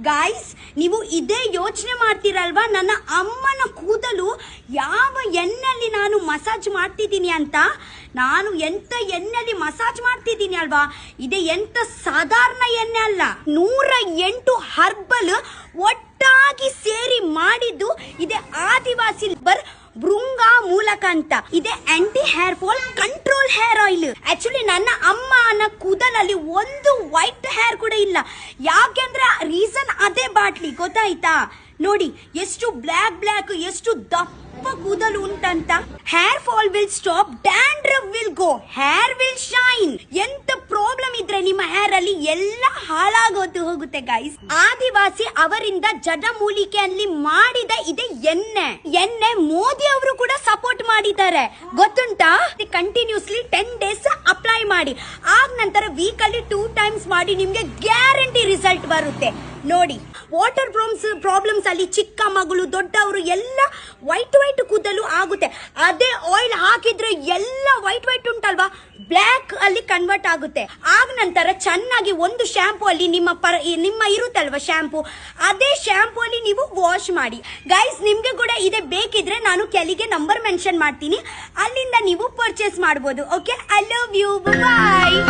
Guys, ನೀವು ಇದೇ ಯೋಚನೆ ಮಾಡ್ತೀರಲ್ವಾ, ನನ್ನ ಅಮ್ಮನ ಕೂದಲು ಯಾವ ಎಣ್ಣೆಯಲ್ಲಿ ನಾನು ಮಸಾಜ್ ಮಾಡ್ತಿದ್ದೀನಿ ಅಂತ. ನಾನು ಎಂತ ಎಣ್ಣೆಯಲ್ಲಿ ಮಸಾಜ್ ಮಾಡ್ತಿದ್ದೀನಿ ಅಲ್ವಾ, ಇದೇ ಎಂತ ಸಾಧಾರಣ ಎಣ್ಣೆ ಅಲ್ಲ. 108 ಹರ್ಬಲ್ ಒಟ್ಟಾಗಿ ಸೇರಿ ಮಾಡಿದ್ದು ಇದೇ ಆದಿವಾಸಿ ಭೃಂಗ ಮೂಲಕ ಅಂತ. ಇದೆ anti hair fall control hair oil. Actually ನನ್ನ ಅಮ್ಮನ ಕೂದಲಲ್ಲಿ ಒಂದು ವೈಟ್ ಹೇರ್ ಕೂಡ ಇಲ್ಲ. ಯಾಕೆಂದ್ರೆ ರೀಸನ್ ಅದೇ ಬಾಟ್ಲಿ, ಗೊತ್ತಾಯ್ತಾ? ನೋಡಿ ಎಷ್ಟು ಬ್ಲ್ಯಾಕ್ ಎಷ್ಟು ದಪ್ಪ ಕೂದಲು ಉಂಟಂತ. Hair fall will stop, dandruff will go, hair will shine. ಎಂತ ಪ್ರಾಬ್ಲಮ್ ಇದ್ರೆ ನಿಮ್ಮ ಹೇರ್ ಅಲ್ಲಿ ಎಲ್ಲ ಹಾಳಾಗೋದು ಹೋಗುತ್ತೆ ಗೈಸ್. ಆದಿವಾಸಿ ಅವರಿಂದ ಜಡಮೂಲಿಕೆಯಲ್ಲಿ ಮಾಡಿದ ಇದೆ ಎಣ್ಣೆ ಮೋದಿ ಅವರು ಕೂಡ ಸಪೋರ್ಟ್ ಮಾಡಿದ್ದಾರೆ, ಗೊತ್ತುಂಟಾ? ಕಂಟಿನ್ಯೂಸ್ಲಿ 10 ಡೇಸ್ ಅಪ್ಲೈ ಮಾಡಿ, ಆಗ ನಂತರ ವೀಕಲ್ಲಿ 2 ಟೈಮ್ಸ್ ಮಾಡಿ, ನಿಮ್ಗೆ ಗ್ಯಾರಂಟಿ ರಿಸಲ್ಟ್ ಬರುತ್ತೆ. ನೋಡಿ, ವಾಟರ್ ಪ್ರಾಬ್ಲಮ್ಸ್ ಅಲ್ಲಿ ಚಿಕ್ಕ ಮಗಳು ದೊಡ್ಡವರು ಎಲ್ಲ ವೈಟ್ ಕೂದಲು ಆಗುತ್ತೆ. ಅದೇ ಆಯಿಲ್ ಹಾಕಿದ್ರೆ ಎಲ್ಲ ವೈಟ್ ಉಂಟಲ್ವಾ, ಬ್ಲ್ಯಾಕ್ ಅಲ್ಲಿ ಕನ್ವರ್ಟ್ ಆಗುತ್ತೆ. ಆಗ ನಂತರ ಚೆನ್ನಾಗಿ ಒಂದು ಶಾಂಪೂ ಅಲ್ಲಿ ನಿಮ್ಮ ಇರುತ್ತಲ್ವಾ ಶಾಂಪೂ, ಅದೇ ಶಾಂಪೂ ಅಲ್ಲಿ ನೀವು ವಾಶ್ ಮಾಡಿ. ಗೈಸ್, ನಿಮ್ಗೆ ಕೂಡ ಇದೆ ಬೇಕಿದ್ರೆ ನಾನು ಕೆಳಗೆ ನಂಬರ್ ಮೆನ್ಷನ್ ಮಾಡ್ತೀನಿ, ಅಲ್ಲಿಂದ ನೀವು ಪರ್ಚೇಸ್ ಮಾಡಬಹುದು. Okay, I love you, bye.